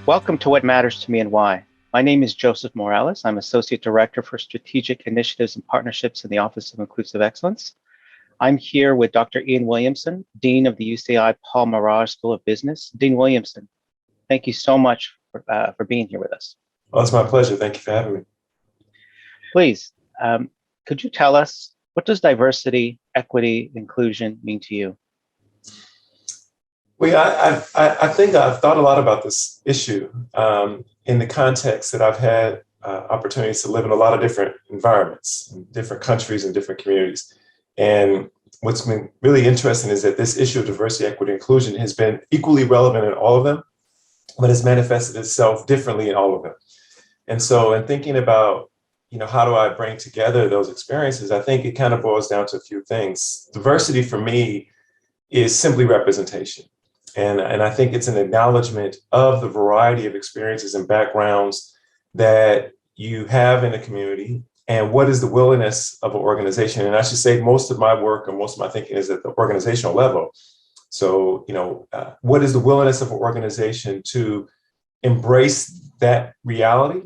Welcome to What Matters to Me and Why. My name is Joseph Morales. I'm Associate Director for Strategic Initiatives and Partnerships in the Office of Inclusive Excellence. I'm here with Dr. Ian Williamson, Dean of the UCI Paul Maraj School of Business. Dean Williamson, thank you so much for being here with us. Well, it's my pleasure. Thank you for having me. Please, could you tell us, what does diversity, equity, inclusion mean to you? Well, I think I've thought a lot about this issue in the context that I've had opportunities to live in a lot of different environments, in different countries and different communities. And what's been really interesting is that this issue of diversity, equity, inclusion has been equally relevant in all of them, but has manifested itself differently in all of them. And so in thinking about, how do I bring together those experiences, I think it kind of boils down to a few things. Diversity for me is simply representation. And I think it's an acknowledgement of the variety of experiences and backgrounds that you have in a community, and what is the willingness of an organization. And I should say most of my work and most of my thinking is at the organizational level. So, what is the willingness of an organization to embrace that reality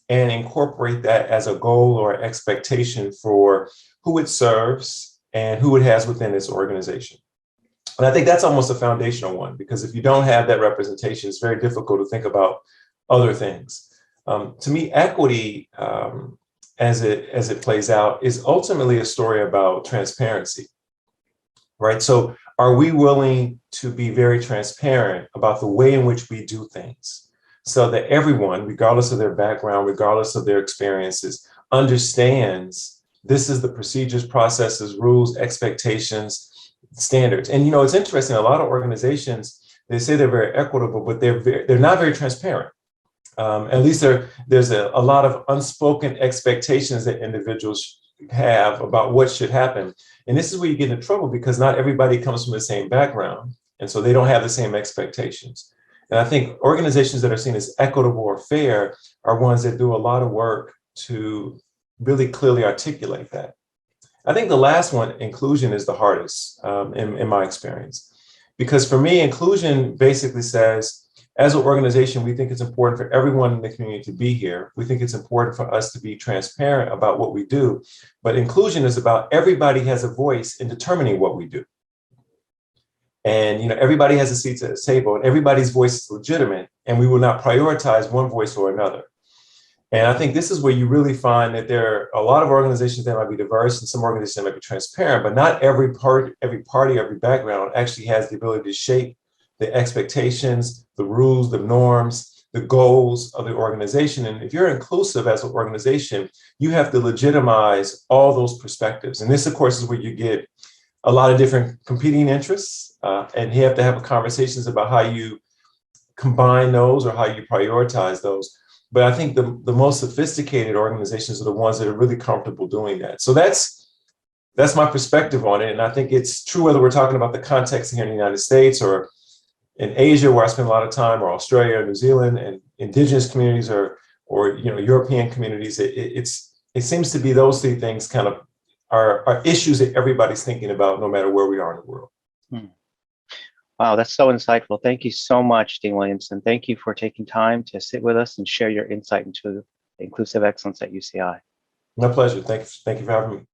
and incorporate that as a goal or expectation for who it serves and who it has within its organization. And I think that's almost a foundational one, because if you don't have that representation, it's very difficult to think about other things. To me, equity, as it plays out, is ultimately a story about transparency, right? So are we willing to be very transparent about the way in which we do things, so that everyone, regardless of their background, regardless of their experiences, understands this is the procedures, processes, rules, expectations, standards. And it's interesting, a lot of organizations, they say they're very equitable, but they're not very transparent. At least there's a lot of unspoken expectations that individuals have about what should happen. And this is where you get into trouble, because not everybody comes from the same background, and so they don't have the same expectations. And I think organizations that are seen as equitable or fair are ones that do a lot of work to really clearly articulate that. I think the last one, inclusion, is the hardest in my experience, because for me, inclusion basically says, as an organization, we think it's important for everyone in the community to be here. We think it's important for us to be transparent about what we do, but inclusion is about everybody has a voice in determining what we do. And everybody has a seat at the table, and everybody's voice is legitimate, and we will not prioritize one voice or another. And I think this is where you really find that there are a lot of organizations that might be diverse, and some organizations that might be transparent, but not every party, every background actually has the ability to shape the expectations, the rules, the norms, the goals of the organization. And if you're inclusive as an organization, you have to legitimize all those perspectives. And this, of course, is where you get a lot of different competing interests, and you have to have conversations about how you combine those or how you prioritize those. But I think the most sophisticated organizations are the ones that are really comfortable doing that. So that's my perspective on it. And I think it's true whether we're talking about the context here in the United States, or in Asia, where I spend a lot of time, or Australia, or New Zealand, and indigenous communities, or European communities. It seems to be those three things kind of are issues that everybody's thinking about, no matter where we are in the world. Wow, that's so insightful. Thank you so much, Dean Williamson. Thank you for taking time to sit with us and share your insight into inclusive excellence at UCI. My pleasure. Thank you for having me.